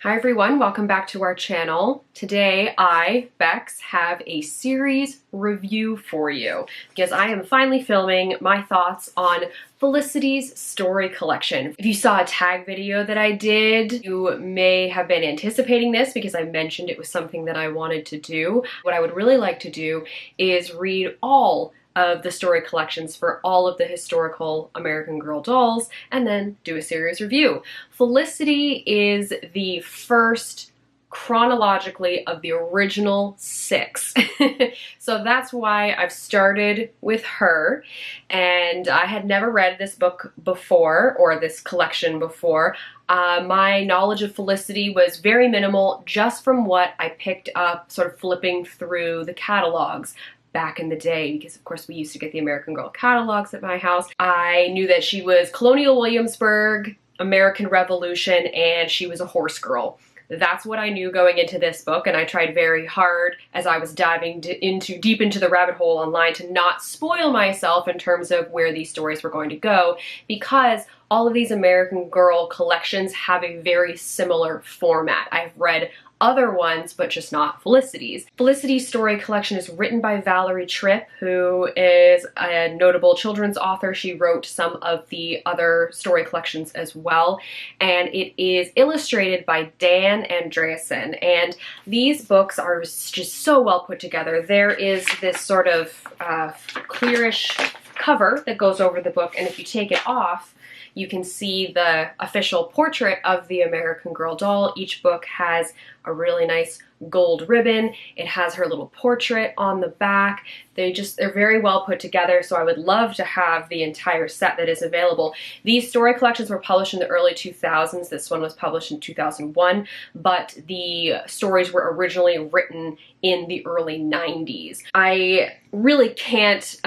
Hi everyone, welcome back to our channel. Today I, Bex, have a series review for you because I am finally filming my thoughts on Felicity's story collection. If you saw a tag video that I did, you may have been anticipating this because I mentioned it was something that I wanted to do. What I would really like to do is read all of the story collections for all of the historical American Girl dolls and then do a series review. Felicity is the first chronologically of the original 6. So that's why I've started with her, and I had never read this book before, or this collection before. My knowledge of Felicity was very minimal just from what I picked up sort of flipping through the catalogs back in the day, because of course we used to get the American Girl catalogs at my house. I knew that she was Colonial Williamsburg, American Revolution, and she was a horse girl. That's what I knew going into this book, and I tried very hard as I was diving deep into the rabbit hole online to not spoil myself in terms of where these stories were going to go, because all of these American Girl collections have a very similar format. I've read other ones, but just not Felicity's. Felicity's story collection is written by Valerie Tripp, who is a notable children's author. She wrote some of the other story collections as well, and it is illustrated by Dan Andreasen, and these books are just so well put together. There is this sort of clearish cover that goes over the book, and if you take it off, you can see the official portrait of the American Girl doll. Each book has a really nice gold ribbon. It has her little portrait on the back. They're very well put together, so I would love to have the entire set that is available. These story collections were published in the early 2000s. This one was published in 2001, but the stories were originally written in the early 90s. I really can't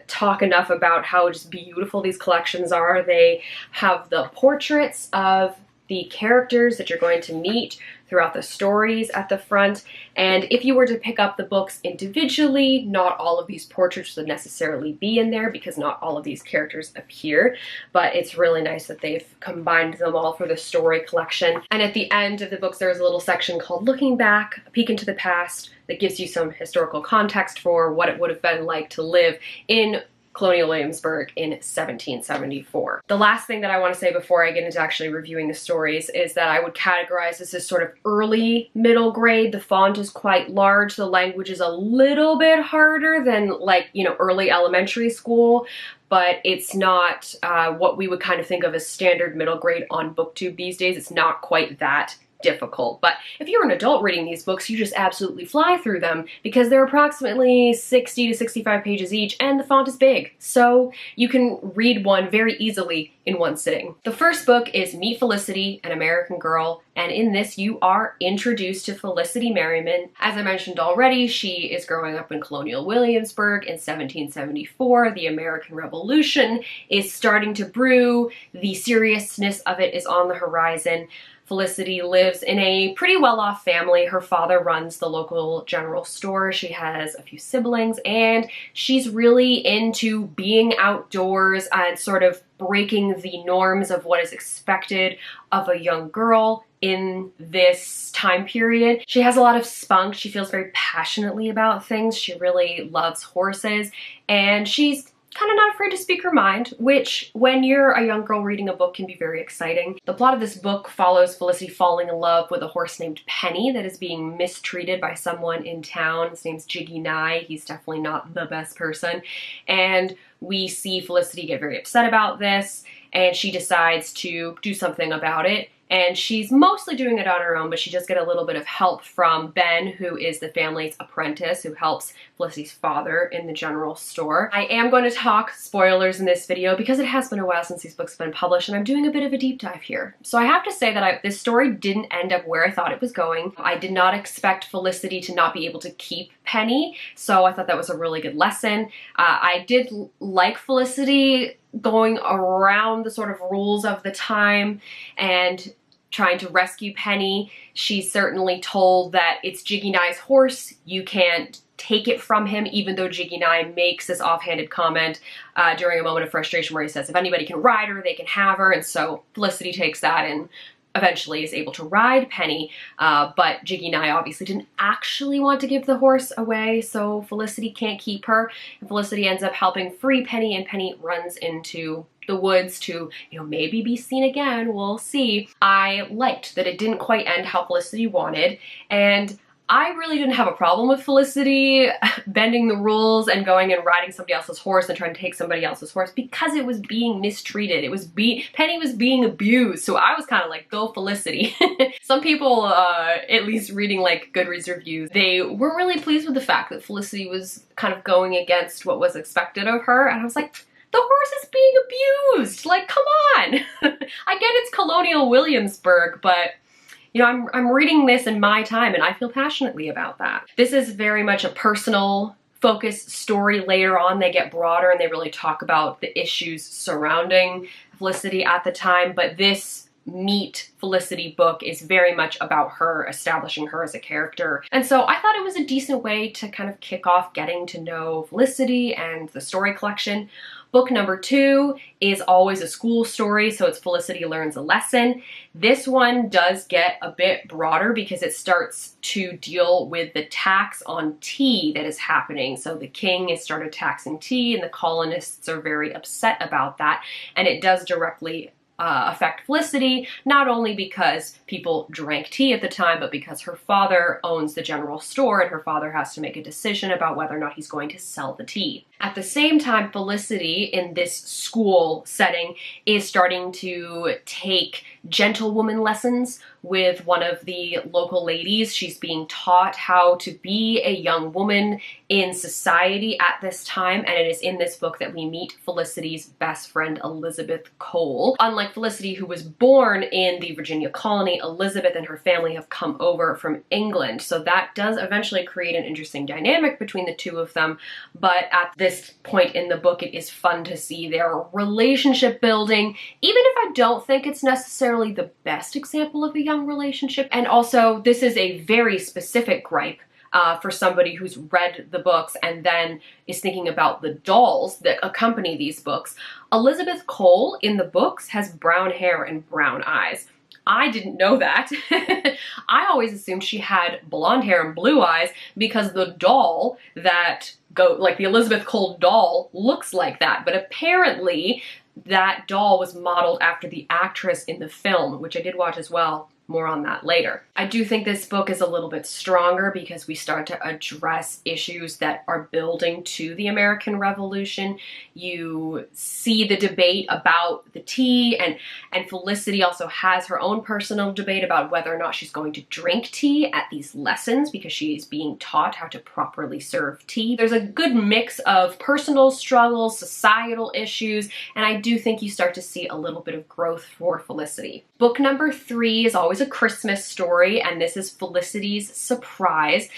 talk enough about how just beautiful these collections are. They have the portraits of the characters that you're going to meet throughout the stories at the front, and if you were to pick up the books individually, not all of these portraits would necessarily be in there because not all of these characters appear, but it's really nice that they've combined them all for the story collection. And at the end of the books, there's a little section called Looking Back, a peek into the past, that gives you some historical context for what it would have been like to live in Colonial Williamsburg in 1774. The last thing that I want to say before I get into actually reviewing the stories is that I would categorize this as sort of early middle grade. The font is quite large. The language is a little bit harder than, like, you know, early elementary school, but it's not what we would kind of think of as standard middle grade on BookTube these days. It's not quite that difficult. But if you're an adult reading these books, you just absolutely fly through them because they're approximately 60 to 65 pages each, and the font is big, so you can read one very easily in one sitting. The first book is Meet Felicity, an American Girl, and in this you are introduced to Felicity Merriman. As I mentioned already, she is growing up in Colonial Williamsburg in 1774. The American Revolution is starting to brew. The seriousness of it is on the horizon. Felicity lives in a pretty well-off family. Her father runs the local general store. She has a few siblings, and she's really into being outdoors and sort of breaking the norms of what is expected of a young girl in this time period. She has a lot of spunk. She feels very passionately about things. She really loves horses, and she's kind of not afraid to speak her mind, which when you're a young girl reading a book can be very exciting. The plot of this book follows Felicity falling in love with a horse named Penny that is being mistreated by someone in town. His name's Jiggy Nye. He's definitely not the best person. And we see Felicity get very upset about this, and she decides to do something about it. And she's mostly doing it on her own, but she does get a little bit of help from Ben, who is the family's apprentice, who helps Felicity's father in the general store. I am going to talk spoilers in this video because it has been a while since these books have been published, and I'm doing a bit of a deep dive here. So I have to say that this story didn't end up where I thought it was going. I did not expect Felicity to not be able to keep Penny, so I thought that was a really good lesson. I did like Felicity going around the sort of rules of the time and trying to rescue Penny. She's certainly told that it's Jiggy Nye's horse. You can't take it from him, even though Jiggy Nye makes this offhanded comment during a moment of frustration where he says, if anybody can ride her, they can have her. And so Felicity takes that and eventually is able to ride Penny, but Jiggy and I obviously didn't actually want to give the horse away, so Felicity can't keep her, and Felicity ends up helping free Penny, and Penny runs into the woods to, maybe be seen again, we'll see. I liked that it didn't quite end how Felicity wanted, and I really didn't have a problem with Felicity bending the rules and going and riding somebody else's horse and trying to take somebody else's horse, because it was being mistreated. Penny was being abused, so I was kind of like, go Felicity. Some people, at least reading like Goodreads reviews, they weren't really pleased with the fact that Felicity was kind of going against what was expected of her, and I was like, the horse is being abused! Like, come on! I get it's colonial Williamsburg, but I'm reading this in my time and I feel passionately about that. This is very much a personal focused story. Later on they get broader and they really talk about the issues surrounding Felicity at the time, but this Meet Felicity book is very much about her, establishing her as a character. And so I thought it was a decent way to kind of kick off getting to know Felicity and the story collection. Book number 2 is always a school story, so it's Felicity Learns a Lesson. This one does get a bit broader because it starts to deal with the tax on tea that is happening. So the king has started taxing tea and the colonists are very upset about that, and it does directly affect Felicity, not only because people drank tea at the time, but because her father owns the general store and her father has to make a decision about whether or not he's going to sell the tea. At the same time, Felicity in this school setting is starting to take gentlewoman lessons with one of the local ladies. She's being taught how to be a young woman in society at this time, and it is in this book that we meet Felicity's best friend, Elizabeth Cole. Unlike Felicity, who was born in the Virginia colony, Elizabeth and her family have come over from England, so that does eventually create an interesting dynamic between the two of them, but at this point in the book it is fun to see their relationship building, even if I don't think it's necessarily the best example of a young relationship. And also, this is a very specific gripe for somebody who's read the books and then is thinking about the dolls that accompany these books. Elizabeth Cole in the books has brown hair and brown eyes. I didn't know that. I always assumed she had blonde hair and blue eyes because the doll that like the Elizabeth Cole doll looks like that, but apparently that doll was modeled after the actress in the film, which I did watch as well. More on that later. I do think this book is a little bit stronger because we start to address issues that are building to the American Revolution. You see the debate about the tea, and Felicity also has her own personal debate about whether or not she's going to drink tea at these lessons because she is being taught how to properly serve tea. There's a good mix of personal struggles, societal issues, and I do think you start to see a little bit of growth for Felicity. Book number 3 is always a Christmas story, and this is Felicity's Surprise.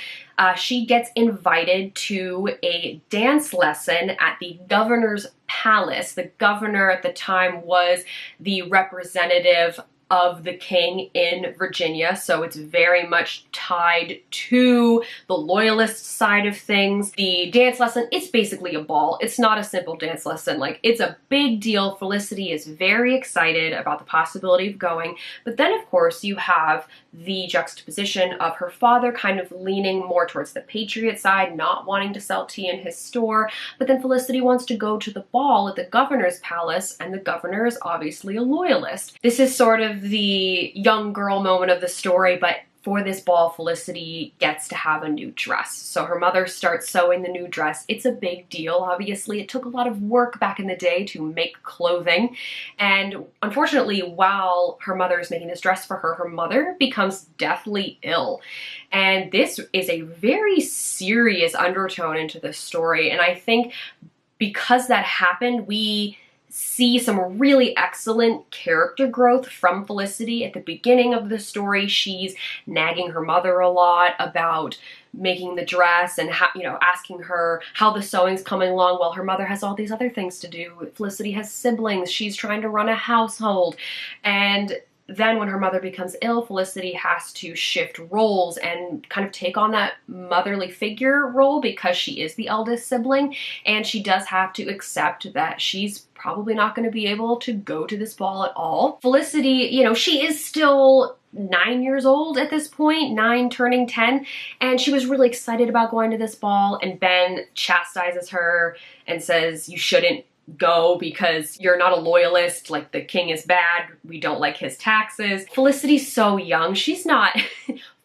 She gets invited to a dance lesson at the governor's palace. The governor at the time was the representative of the king in Virginia, so it's very much tied to the loyalist side of things. The dance lesson, it's basically a ball. It's not a simple dance lesson. Like, it's a big deal. Felicity is very excited about the possibility of going, but then of course you have the juxtaposition of her father kind of leaning more towards the patriot side, not wanting to sell tea in his store, but then Felicity wants to go to the ball at the governor's palace, and the governor is obviously a loyalist. This is sort of the young girl moment of the story, but for this ball, Felicity gets to have a new dress. So her mother starts sewing the new dress. It's a big deal, obviously. It took a lot of work back in the day to make clothing. And unfortunately, while her mother is making this dress for her, her mother becomes deathly ill. And this is a very serious undertone into the story. And I think because that happened, we see some really excellent character growth from Felicity. At the beginning of the story, she's nagging her mother a lot about making the dress and how, asking her how the sewing's coming along while her mother has all these other things to do. Felicity has siblings. She's trying to run a household. And then when her mother becomes ill, Felicity has to shift roles and kind of take on that motherly figure role because she is the eldest sibling, and she does have to accept that she's probably not going to be able to go to this ball at all. Felicity, you know, she is still 9 years old at this point, 9 turning 10, and she was really excited about going to this ball, and Ben chastises her and says, you shouldn't go because you're not a loyalist, like the king is bad, we don't like his taxes. Felicity's so young, she's not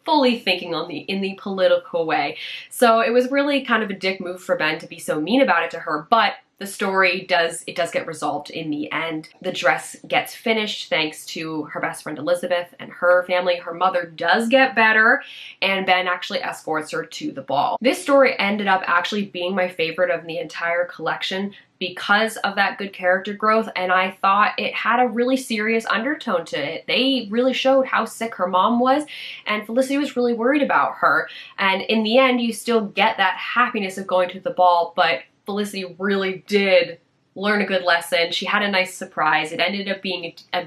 fully thinking in the political way. So it was really kind of a dick move for Ben to be so mean about it to her, but the story does get resolved in the end. The dress gets finished thanks to her best friend Elizabeth and her family. Her mother does get better, and Ben actually escorts her to the ball. This story ended up actually being my favorite of the entire collection because of that good character growth, and I thought it had a really serious undertone to it. They really showed how sick her mom was, and Felicity was really worried about her. And in the end, you still get that happiness of going to the ball, but Felicity really did learn a good lesson. She had a nice surprise. It ended up being a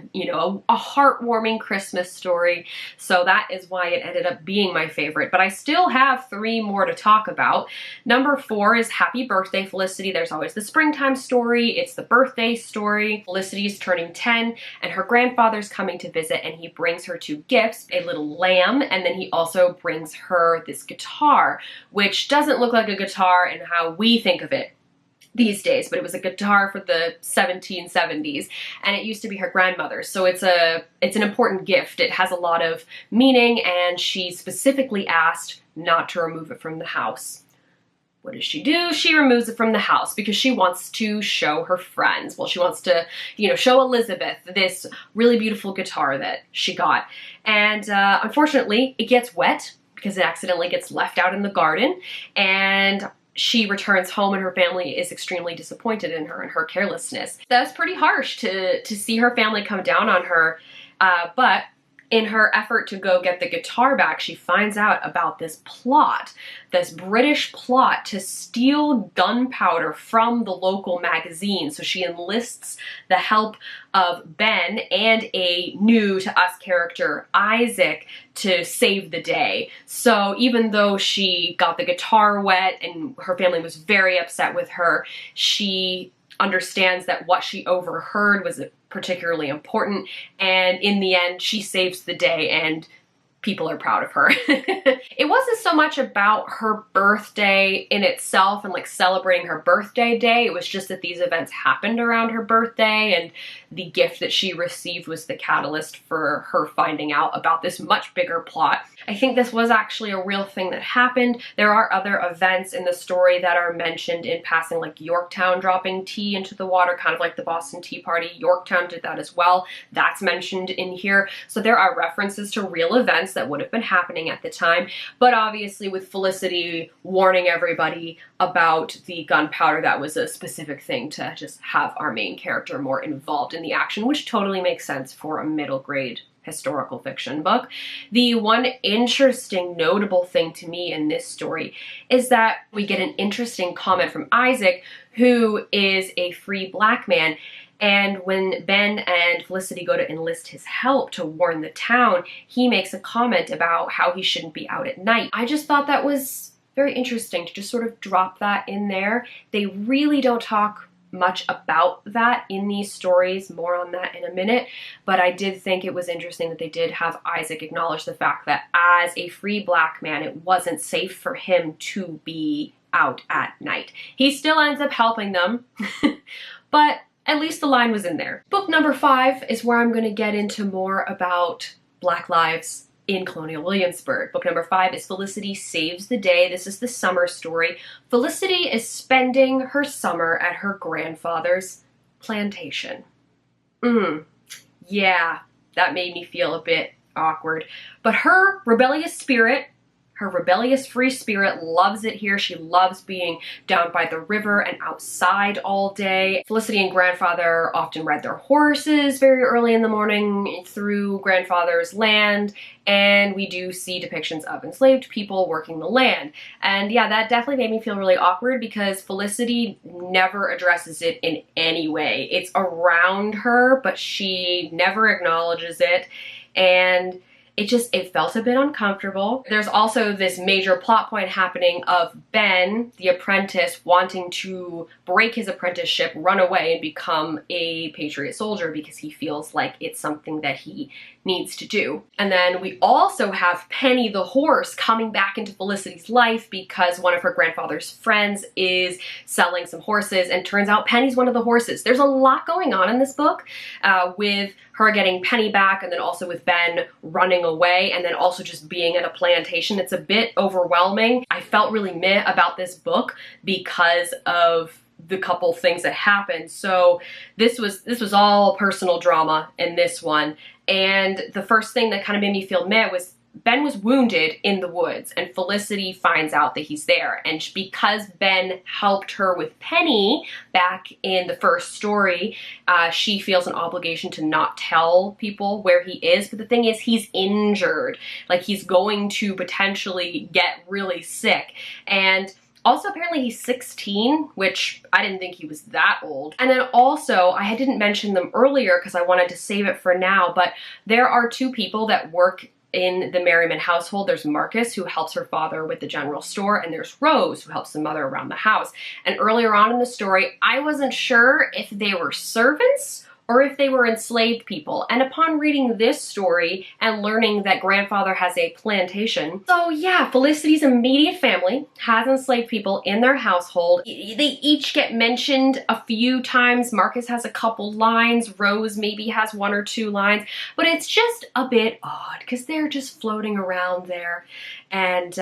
heartwarming Christmas story, so that is why it ended up being my favorite. But I still have 3 more to talk about. Number 4 is Happy Birthday, Felicity. There's always the springtime story. It's the birthday story. Felicity's turning 10, and her grandfather's coming to visit, and he brings her 2 gifts, a little lamb, and then he also brings her this guitar, which doesn't look like a guitar in how we think of it these days, but it was a guitar for the 1770s, and it used to be her grandmother's. So it's an important gift. It has a lot of meaning, and she specifically asked not to remove it from the house. What does she do? She removes it from the house because she wants to show her friends. Well, she wants to, show Elizabeth this really beautiful guitar that she got. And unfortunately, it gets wet because it accidentally gets left out in the garden, and she returns home and her family is extremely disappointed in her and her carelessness. That's pretty harsh to see her family come down on her, but in her effort to go get the guitar back, she finds out about this plot, this British plot to steal gunpowder from the local magazine. So she enlists the help of Ben and a new to us character, Isaac, to save the day. So even though she got the guitar wet and her family was very upset with her, she understands that what she overheard was particularly important, and in the end she saves the day and people are proud of her. It wasn't so much about her birthday in itself and like celebrating her birthday day. It was just that these events happened around her birthday, and the gift that she received was the catalyst for her finding out about this much bigger plot. I think this was actually a real thing that happened. There are other events in the story that are mentioned in passing, like Yorktown dropping tea into the water, kind of like the Boston Tea Party. Yorktown did that as well. That's mentioned in here. So there are references to real events that would have been happening at the time, but obviously with Felicity warning everybody about the gunpowder, that was a specific thing to just have our main character more involved in the action, which totally makes sense for a middle grade historical fiction book. The one interesting, notable thing to me in this story is that we get an interesting comment from Isaac, who is a free black man. And when Ben and Felicity go to enlist his help to warn the town, he makes a comment about how he shouldn't be out at night. I just thought that was very interesting to just sort of drop that in there. They really don't talk much about that in these stories, more on that in a minute, but I did think it was interesting that they did have Isaac acknowledge the fact that as a free black man, it wasn't safe for him to be out at night. He still ends up helping them, but at least the line was in there. Book number 5 is where I'm going to get into more about Black lives in colonial Williamsburg. Book number 5 is Felicity Saves the Day. This is the summer story. Felicity is spending her summer at her grandfather's plantation. Yeah, that made me feel a bit awkward. But her rebellious spirit, Her rebellious free spirit loves it here. She loves being down by the river and outside all day. Felicity and grandfather often ride their horses very early in the morning through grandfather's land, and we do see depictions of enslaved people working the land. And yeah, that definitely made me feel really awkward because Felicity never addresses it in any way. It's around her, but she never acknowledges it, and it felt a bit uncomfortable. There's also this major plot point happening of Ben, the apprentice, wanting to break his apprenticeship, run away, and become a Patriot soldier because he feels like it's something that he needs to do. And then we also have Penny the horse coming back into Felicity's life because one of her grandfather's friends is selling some horses, and turns out Penny's one of the horses. There's a lot going on in this book with her getting Penny back, and then also with Ben running away, and then also just being at a plantation. It's a bit overwhelming. I felt really meh about this book because of the couple things that happened. So this was all personal drama in this one. And the first thing that kind of made me feel meh was Ben was wounded in the woods, and Felicity finds out that he's there. And because Ben helped her with Penny back in the first story, she feels an obligation to not tell people where he is. But the thing is, he's injured. Like, he's going to potentially get really sick. And also, apparently he's 16, which I didn't think he was that old. And then also, I didn't mention them earlier because I wanted to save it for now, but there are two people that work in the Merriman household. There's Marcus, who helps her father with the general store, and there's Rose, who helps the mother around the house. And earlier on in the story, I wasn't sure if they were servants or if they were enslaved people. And upon reading this story and learning that grandfather has a plantation, so yeah, Felicity's immediate family has enslaved people in their household. They each get mentioned a few times. Marcus has a couple lines, Rose maybe has one or two lines, but it's just a bit odd because they're just floating around there, and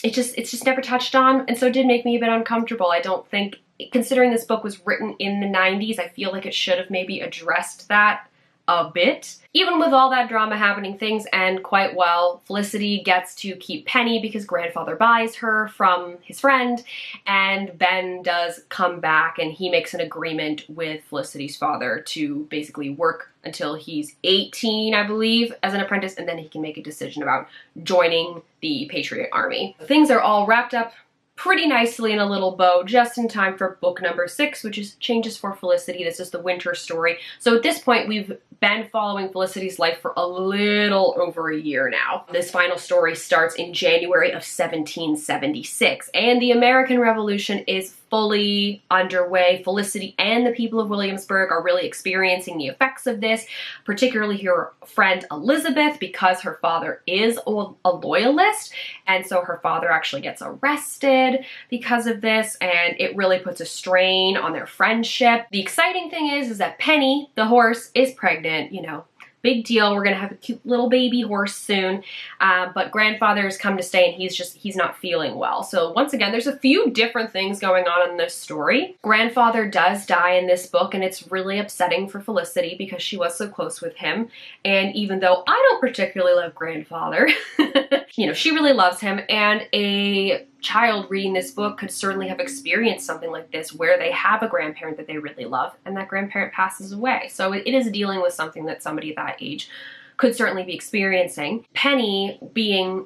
it's just never touched on, and so it did make me a bit uncomfortable. I don't think, considering this book was written in the 90s, I feel like it should have maybe addressed that a bit. Even with all that drama happening, things end quite well. Felicity gets to keep Penny because grandfather buys her from his friend, and Ben does come back and he makes an agreement with Felicity's father to basically work until he's 18, I believe, as an apprentice, and then he can make a decision about joining the Patriot Army. Things are all wrapped up pretty nicely in a little bow, just in time for book number 6, which is Changes for Felicity. This is the winter story. So at this point, we've been following Felicity's life for a little over a year now. This final story starts in January of 1776, and the American Revolution is fully underway. Felicity and the people of Williamsburg are really experiencing the effects of this, particularly her friend Elizabeth, because her father is a loyalist, and so her father actually gets arrested because of this, and it really puts a strain on their friendship. The exciting thing is that Penny, the horse, is pregnant, you know. Big deal. We're gonna have a cute little baby horse soon, but grandfather has come to stay, and he's not feeling well. So once again, there's a few different things going on in this story. Grandfather does die in this book, and it's really upsetting for Felicity because she was so close with him. And even though I don't particularly love grandfather, you know, she really loves him, and a child reading this book could certainly have experienced something like this where they have a grandparent that they really love and that grandparent passes away. So it is dealing with something that somebody that age could certainly be experiencing. Penny being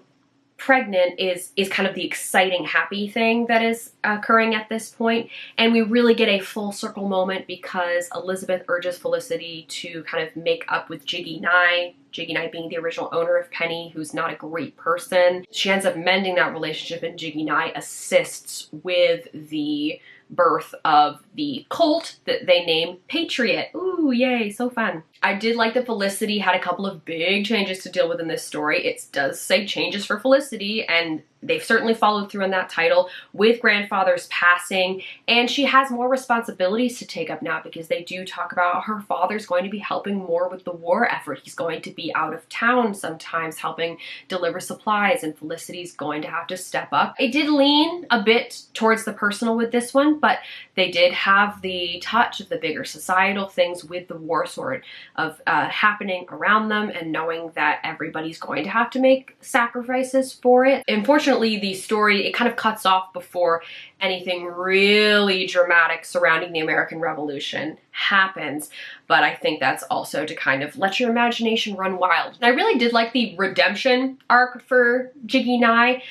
pregnant is kind of the exciting, happy thing that is occurring at this point. And we really get a full circle moment because Elizabeth urges Felicity to kind of make up with Jiggy Nye being the original owner of Penny, who's not a great person. She ends up mending that relationship, and Jiggy Nye assists with the birth of the colt that they name Patriot. Ooh, yay, so fun. I did like that Felicity had a couple of big changes to deal with in this story. It does say Changes for Felicity, and they've certainly followed through on that title. With grandfather grandfather's passing, and she has more responsibilities to take up now because they do talk about her father's going to be helping more with the war effort. He's going to be out of town sometimes helping deliver supplies, and Felicity's going to have to step up. It did lean a bit towards the personal with this one, but they did have the touch of the bigger societal things with the war sort of happening around them, and knowing that everybody's going to have to make sacrifices for it. Unfortunately, the story, it kind of cuts off before anything really dramatic surrounding the American Revolution happens, but I think that's also to kind of let your imagination run wild. And I really did like the redemption arc for Jiggy Nye,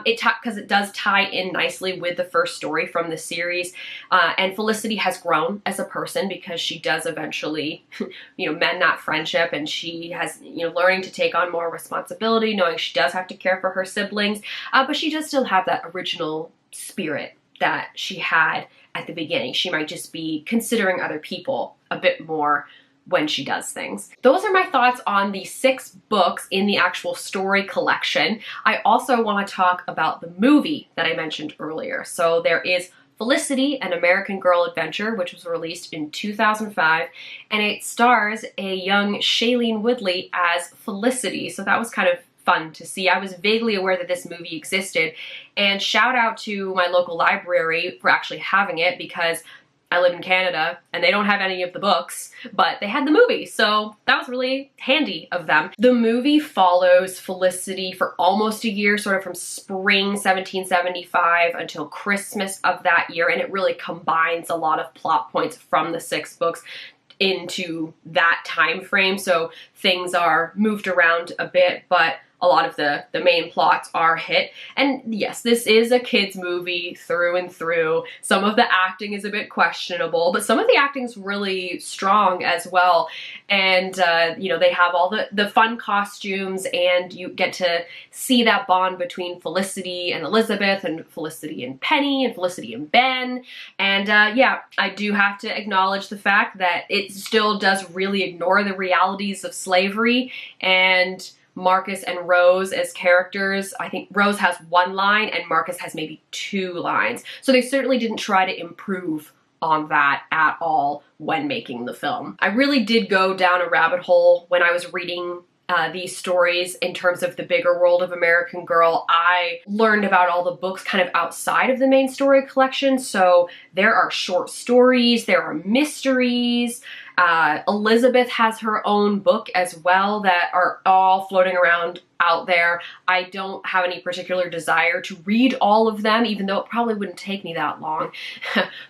because it does tie in nicely with the first story from the series, and Felicity has grown as a person because she does eventually, mend that friendship, and she has, learning to take on more responsibility, knowing she does have to care for her siblings, but she does still have that original spirit that she had at the beginning. She might just be considering other people a bit more when she does things. Those are my thoughts on the 6 books in the actual story collection. I also want to talk about the movie that I mentioned earlier. So there is Felicity, an American Girl Adventure, which was released in 2005, and it stars a young Shailene Woodley as Felicity. So that was kind of fun to see. I was vaguely aware that this movie existed, and shout out to my local library for actually having it, because I live in Canada and they don't have any of the books, but they had the movie, so that was really handy of them. The movie follows Felicity for almost a year, sort of from spring 1775 until Christmas of that year, and it really combines a lot of plot points from the 6 books into that time frame, so things are moved around a bit, but a lot of the main plots are hit. And yes, this is a kid's movie through and through. Some of the acting is a bit questionable, but some of the acting's really strong as well. And, they have all the fun costumes, and you get to see that bond between Felicity and Elizabeth, and Felicity and Penny, and Felicity and Ben. And yeah, I do have to acknowledge the fact that it still does really ignore the realities of slavery, and Marcus and Rose as characters, I think Rose has 1 line and Marcus has maybe 2 lines. So they certainly didn't try to improve on that at all when making the film. I really did go down a rabbit hole when I was reading these stories in terms of the bigger world of American Girl. I learned about all the books kind of outside of the main story collection. So there are short stories, there are mysteries. Elizabeth has her own book as well that are all floating around out there. I don't have any particular desire to read all of them, even though it probably wouldn't take me that long.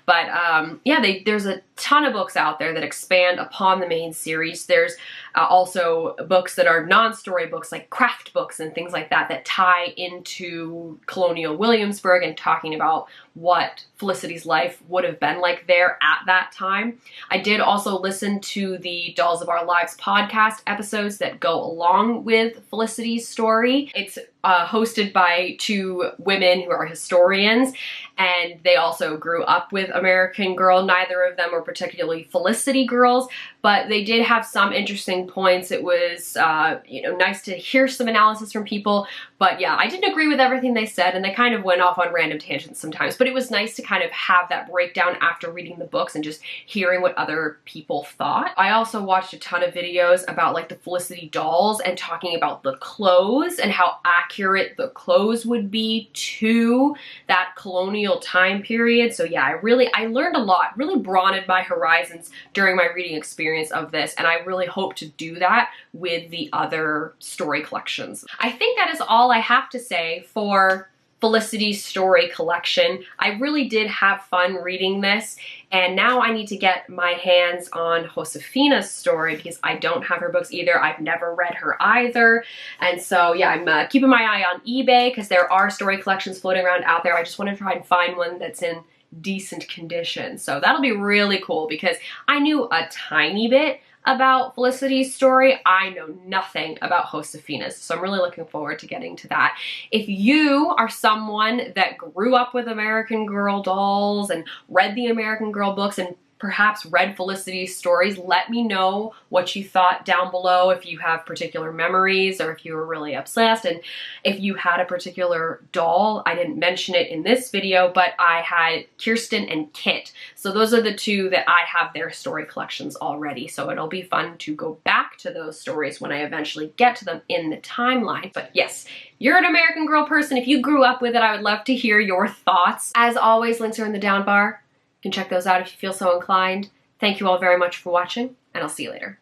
But yeah, there's a ton of books out there that expand upon the main series. There's also books that are non-story books, like craft books and things like that, that tie into colonial Williamsburg and talking about what Felicity's life would have been like there at that time. I did also listen to the Dolls of Our Lives podcast episodes that go along with Felicity's story. It's hosted by 2 women who are historians, and they also grew up with American Girl. Neither of them were particularly Felicity girls, but they did have some interesting points. It was, nice to hear some analysis from people, but yeah, I didn't agree with everything they said, and they kind of went off on random tangents sometimes, but it was nice to kind of have that breakdown after reading the books and just hearing what other people thought. I also watched a ton of videos about like the Felicity dolls and talking about the clothes and how accurate the clothes would be to that colonial time period. So yeah, I learned a lot, really broadened my horizons during my reading experience of this, and I really hope to do that with the other story collections. I think that is all I have to say for Felicity's story collection. I really did have fun reading this, and now I need to get my hands on Josefina's story because I don't have her books either. I've never read her either, and so yeah, I'm keeping my eye on eBay because there are story collections floating around out there. I just want to try and find one that's in decent condition, so that'll be really cool because I knew a tiny bit about Felicity's story. I know nothing about Josefina's, so I'm really looking forward to getting to that. If you are someone that grew up with American Girl dolls and read the American Girl books and perhaps read Felicity's stories. Let me know what you thought down below, if you have particular memories or if you were really obsessed, and if you had a particular doll. I didn't mention it in this video, but I had Kirsten and Kit. So those are the two that I have their story collections already. So it'll be fun to go back to those stories when I eventually get to them in the timeline. But yes, you're an American Girl person. If you grew up with it, I would love to hear your thoughts. As always, links are in the down bar. You can check those out if you feel so inclined. Thank you all very much for watching, and I'll see you later.